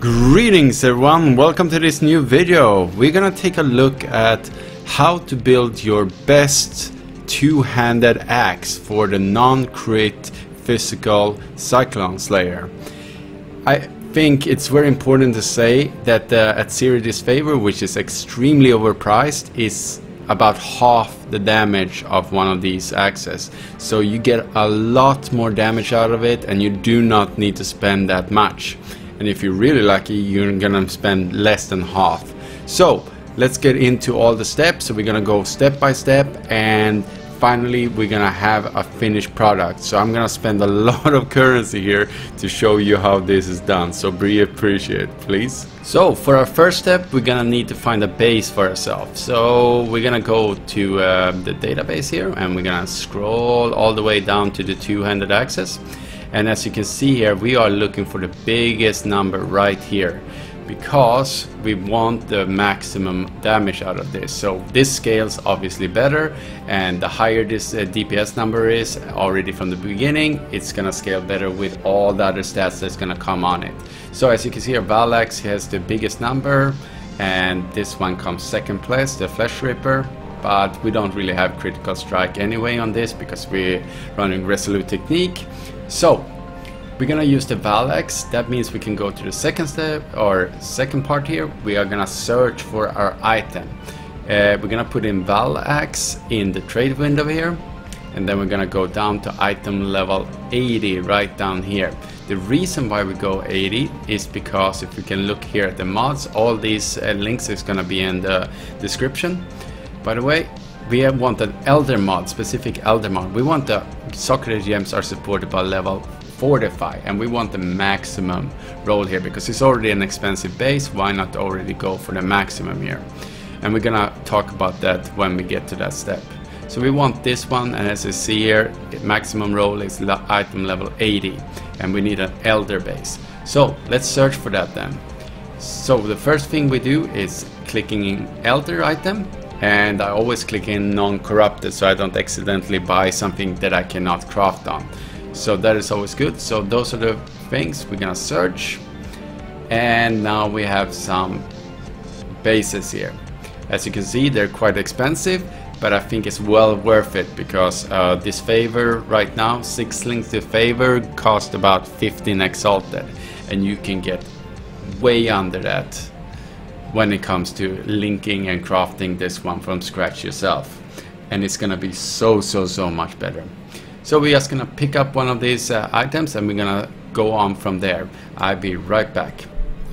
Greetings everyone, welcome to this new video. We're gonna take a look at how to build your best two-handed axe for the non-crit physical Cyclone Slayer. I think it's very important to say that the Atziri Disfavour, which is extremely overpriced, is about half the damage of one of these axes. So you get a lot more damage out of it and you do not need to spend that much. And if you're really lucky, you're gonna spend less than half. So let's get into all the steps. So we're gonna go step by step, and finally we're gonna have a finished product. So I'm gonna spend a lot of currency here to show you how this is done, so be appreciated, please. So for our first step, we're gonna need to find a base for ourselves. So we're gonna go to the database here, and we're gonna scroll all the way down to the two-handed axes. And as you can see here, we are looking for the biggest number right here, because we want the maximum damage out of this. So this scales obviously better, and the higher this DPS number is already from the beginning, it's gonna scale better with all the other stats that's gonna come on it. So as you can see here, Valax has the biggest number, and this one comes second place, the Flesh Ripper. But we don't really have critical strike anyway on this because we're running Resolute Technique. So we're gonna use the Valax. That means we can go to the second step, or second part here. We are gonna search for our item. We're gonna put in Valax in the trade window here, and then we're gonna go down to item level 80 right down here. The reason why we go 80 is because if we can look here at the mods, all these links is gonna be in the description. By the way, we want an Elder mod, specific Elder mod. We want the socketed gems are supported by level fortify, and we want the maximum roll here because it's already an expensive base. Why not already go for the maximum here? And we're gonna talk about that when we get to that step. So we want this one, and as you see here, maximum roll is item level 80, and we need an Elder base. So let's search for that then. So the first thing we do is clicking in Elder item. And I always click in non-corrupted so I don't accidentally buy something that I cannot craft on. So that is always good. So those are the things we're gonna search. And now we have some bases here. As you can see, they're quite expensive, but I think it's well worth it because this favor right now, 6 links to favor, cost about 15 exalted, and you can get way under that when it comes to linking and crafting this one from scratch yourself, and it's gonna be so much better. So we're just gonna pick up one of these items, and we're gonna go on from there. I'll be right back.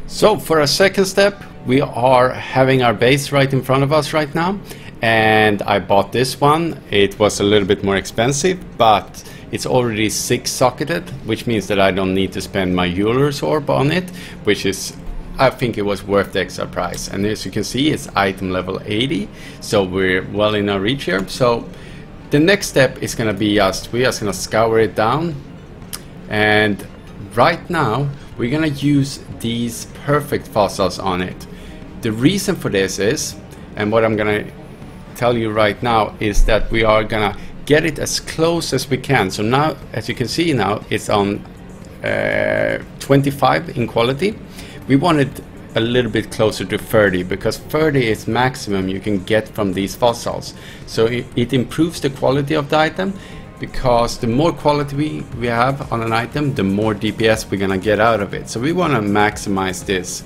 So for our second step, we are having our base right in front of us right now, and I bought this one. It was a little bit more expensive, but it's already 6 socketed, which means that I don't need to spend my jeweler's orb on it, which is, I think it was worth the extra price. And as you can see, it's item level 80, so we're well in our reach here. So the next step is gonna be we're just gonna scour it down, and right now we're gonna use these perfect fossils on it. The reason for this is, and what I'm gonna tell you right now, is that we are gonna get it as close as we can. So now, as you can see now, it's on 25 in quality. We want it a little bit closer to 30 because 30 is maximum you can get from these fossils. So it improves the quality of the item, because the more quality we have on an item, the more DPS we're gonna get out of it. So we want to maximize this.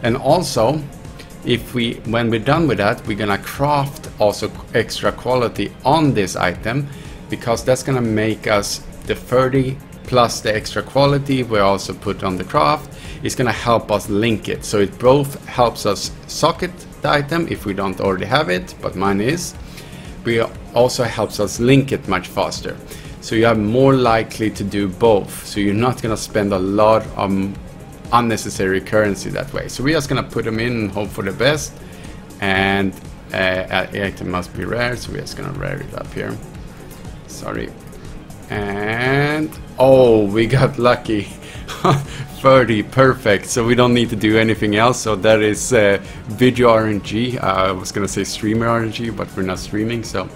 And also, when we're done with that, we're gonna craft also extra quality on this item, because that's gonna make us the 30 plus the extra quality we also put on the craft is gonna help us link it. So it both helps us socket the item if we don't already have it, but mine is. It also helps us link it much faster. So you are more likely to do both. So you're not gonna spend a lot of unnecessary currency that way. So we're just gonna put them in and hope for the best. And item must be rare, so we're just gonna rare it up here. Sorry. And oh, we got lucky. 30, perfect. So we don't need to do anything else. So that is video RNG. I was gonna say streamer RNG, but we're not streaming, so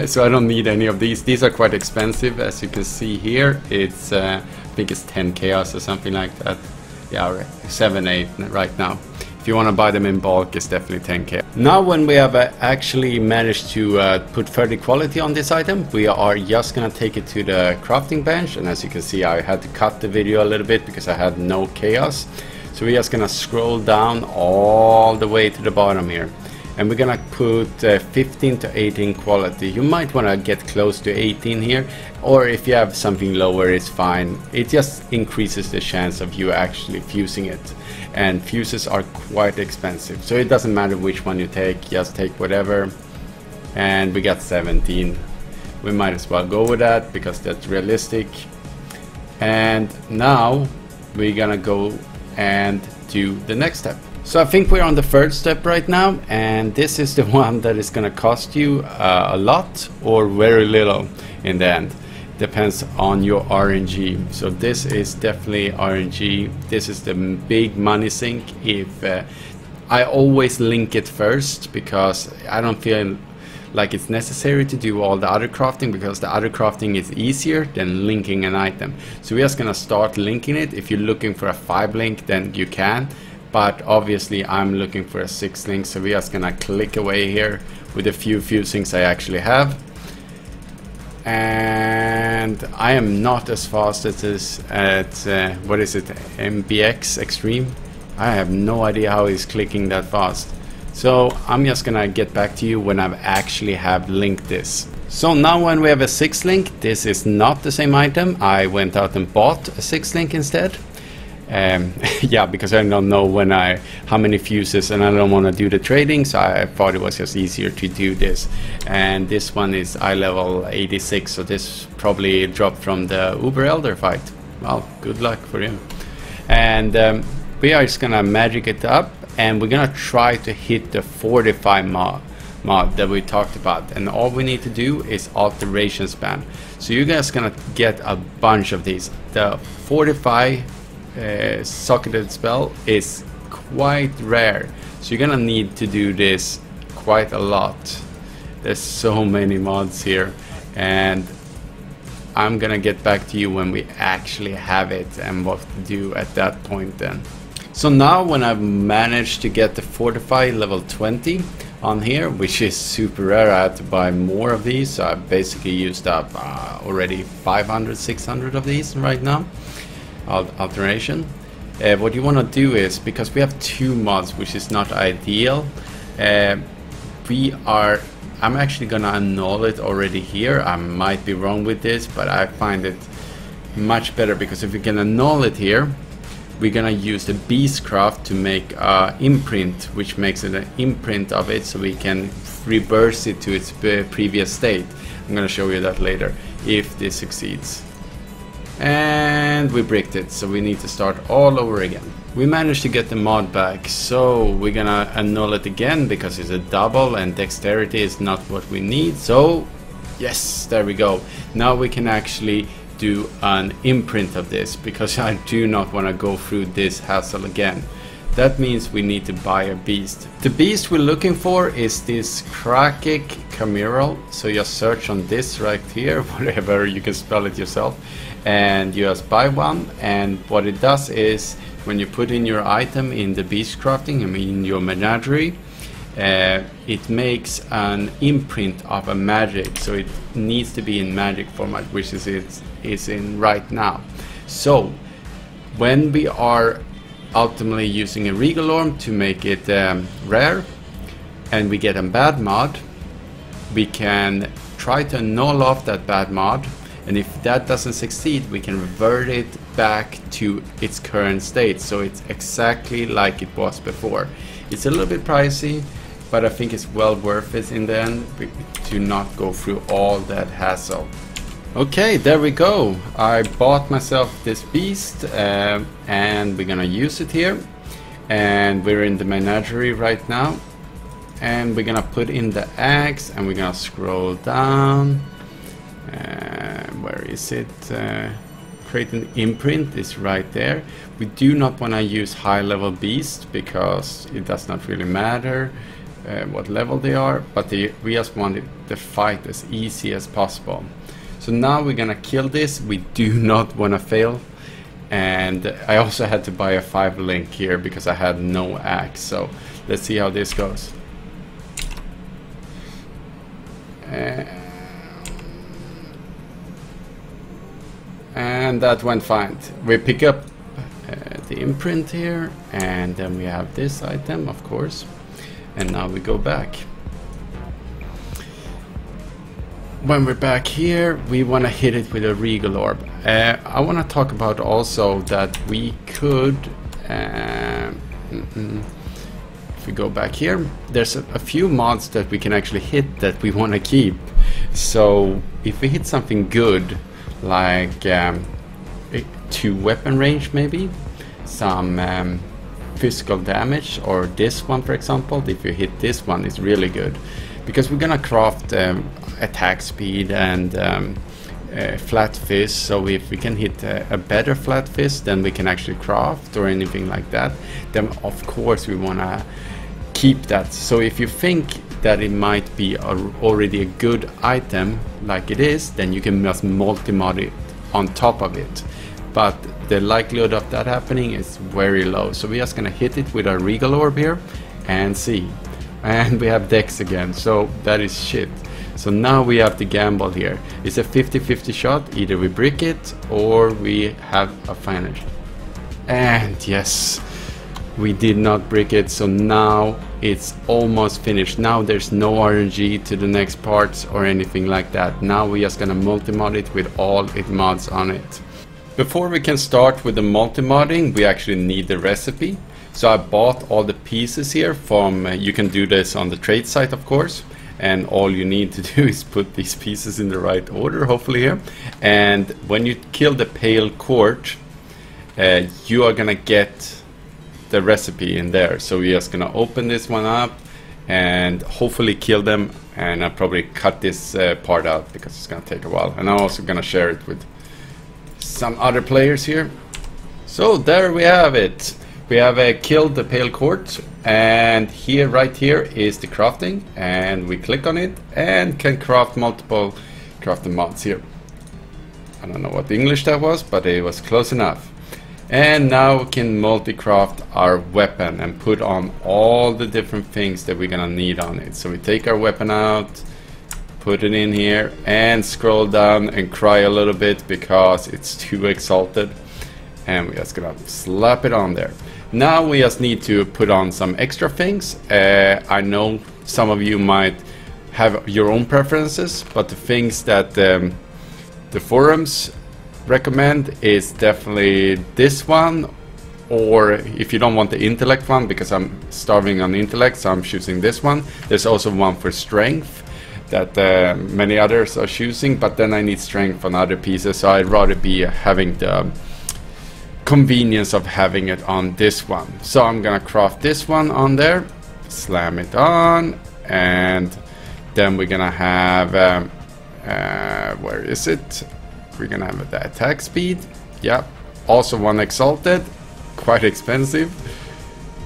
so I don't need any of these. These are quite expensive, as you can see here. It's I think it's 10 chaos or something like that. Yeah, 7-8 right now. If you want to buy them in bulk, it's definitely 10k. Now when we have actually managed to put 30 quality on this item, we are just gonna take it to the crafting bench, and as you can see I had to cut the video a little bit because I had no chaos. So we're just gonna scroll down all the way to the bottom here, and we're gonna put 15 to 18 quality. You might want to get close to 18 here, or if you have something lower it's fine. It just increases the chance of you actually fusing it, and fuses are quite expensive, so it doesn't matter which one you take, just take whatever. And we got 17. We might as well go with that because that's realistic. And now we're gonna go and do the next step. So I think we're on the third step right now, and this is the one that is gonna cost you a lot or very little in the end. Depends on your RNG. So this is definitely RNG. This is the big money sink. If I always link it first because I don't feel like it's necessary to do all the other crafting, because the other crafting is easier than linking an item. So we're just gonna start linking it. If you're looking for a 5 link, then you can, but obviously I'm looking for a 6 link, so we're just gonna click away here with a few fusings I actually have. And I am not as fast as this at what is it, MBX Extreme. I have no idea how he's clicking that fast. So I'm just gonna get back to you when I actually have linked this. So now when we have a 6 link, this is not the same item. I went out and bought a 6 link instead. Yeah, because I don't know how many fuses, and I don't want to do the trading, so I thought it was just easier to do this. And this one is eye level 86, so this probably dropped from the Uber Elder fight. Well, good luck for him. And we are just gonna magic it up, and we're gonna try to hit the fortify mod that we talked about. And all we need to do is alteration span. So you guys gonna get a bunch of these. The fortify socketed spell is quite rare, so you're gonna need to do this quite a lot. There's so many mods here, and I'm gonna get back to you when we actually have it and what to do at that point then. So now when I've managed to get the fortify level 20 on here, which is super rare, I had to buy more of these, so I basically used up already 500, 600 of these right now. Alteration. What you want to do is, because we have 2 mods, which is not ideal, I'm actually gonna annul it already here. I might be wrong with this, but I find it much better, because if we can annul it here, we're gonna use the Beastcraft to make imprint, which makes it an imprint of it, so we can reverse it to its previous state. I'm gonna show you that later if this succeeds. And we bricked it, so we need to start all over again. We managed to get the mod back, so we're gonna annul it again because it's a double and dexterity is not what we need. So yes, there we go. Now we can actually do an imprint of this, because I do not want to go through this hassle again. That means we need to buy a beast. The beast we're looking for is this Krakic Cameral. So just search on this right here, whatever, you can spell it yourself, and you just buy one. And what it does is, when you put in your item in the beast crafting, I mean your menagerie, it makes an imprint of a magic. So it needs to be in magic format, which is in right now. So when we are ultimately using a regal orb to make it rare, and we get a bad mod, we can try to null off that bad mod, and if that doesn't succeed, we can revert it back to its current state, so it's exactly like it was before. It's a little bit pricey, but I think it's well worth it in the end to not go through all that hassle. Okay, there we go. I bought myself this beast, and we're gonna use it here. And we're in the menagerie right now. And we're gonna put in the axe, and we're gonna scroll down. Where is it? Create an imprint is right there. We do not want to use high level beast, because it does not really matter what level they are, but we just want the fight as easy as possible. So now we're gonna kill this. We do not want to fail, and I also had to buy a 5 link here because I had no axe. So let's see how this goes. And that went fine. We pick up the imprint here, and then we have this item, of course, and now we go back. When we're back here, we want to hit it with a regal orb. I want to talk about also that we could if we go back here, there's a few mods that we can actually hit that we want to keep. So if we hit something good, like 2 weapon range, maybe some physical damage, or this one for example, if you hit this one, it's really good because we're gonna craft attack speed and flat fist. So if we can hit a better flat fist than we can actually craft or anything like that, then of course we want to keep that. So if you think that it might be already a good item like it is, then you can just multi-mod it on top of it, but the likelihood of that happening is very low. So we're just gonna hit it with our regal orb here and see, and we have Dex again, so that is shit. So now we have to gamble here. It's a 50-50 shot, either we brick it or we have a finish. And yes, we did not brick it, so now it's almost finished. Now there's no RNG to the next parts or anything like that. Now we're just gonna multi-mod it with all its mods on it. Before we can start with the multi-modding, we actually need the recipe. So I bought all the pieces here from, you can do this on the trade site of course, and all you need to do is put these pieces in the right order, hopefully here. And when you kill the pale court, you are gonna get the recipe in there. So we're just gonna open this one up and hopefully kill them, and I'll probably cut this part out because it's gonna take a while, and I'm also gonna share it with some other players here. So there we have it. We have killed the pale court, and here, right here, is the crafting, and we click on it and can craft multiple crafting mods here. I don't know what English that was, but it was close enough. And now we can multi-craft our weapon and put on all the different things that we're gonna need on it. So we take our weapon out, put it in here, and scroll down and cry a little bit because it's too exalted, and we're just gonna slap it on there. Now we just need to put on some extra things. I know some of you might have your own preferences, but the things that the forums recommend is definitely this one, or if you don't want the intellect one, because I'm starving on intellect, so I'm choosing this one. There's also one for strength that many others are choosing, but then I need strength on other pieces, so I'd rather be having the convenience of having it on this one. So I'm gonna craft this one on there, slam it on, and then we're gonna have where is it? We're gonna have the attack speed. Yep, also one exalted, quite expensive,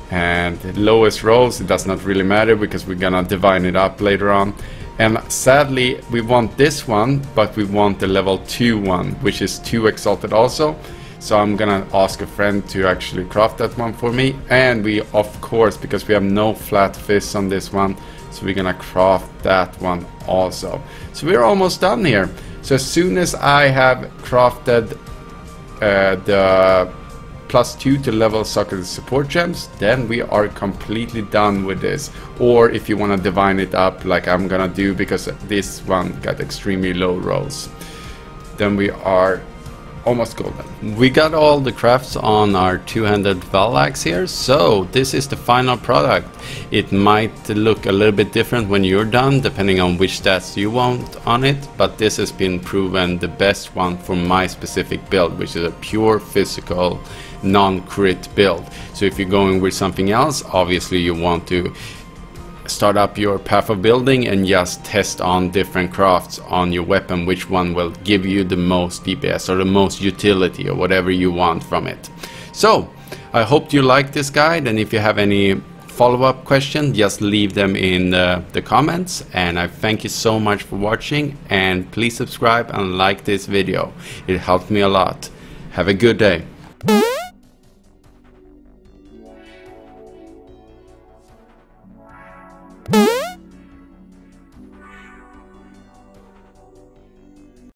and the lowest rolls, it does not really matter because we're gonna divide it up later on. And sadly we want this one, but we want the level 2 one, which is 2 exalted also. So I'm gonna ask a friend to actually craft that one for me, and we of course, because we have no flat fists on this one, so we're gonna craft that one also. So we're almost done here. So as soon as I have crafted the +2 to level socket support gems, then we are completely done with this. Or if you want to divide it up like I'm gonna do, because this one got extremely low rolls, then we are almost golden. We got all the crafts on our two-handed Val axe here, so this is the final product. It might look a little bit different when you're done, depending on which stats you want on it, but this has been proven the best one for my specific build, which is a pure physical non-crit build. So if you're going with something else, obviously you want to start up your path of building and just test on different crafts on your weapon, which one will give you the most DPS or the most utility or whatever you want from it. So I hope you like this guide, and if you have any follow-up questions, just leave them in the comments. And I thank you so much for watching, and please subscribe and like this video. It helped me a lot. Have a good day. you.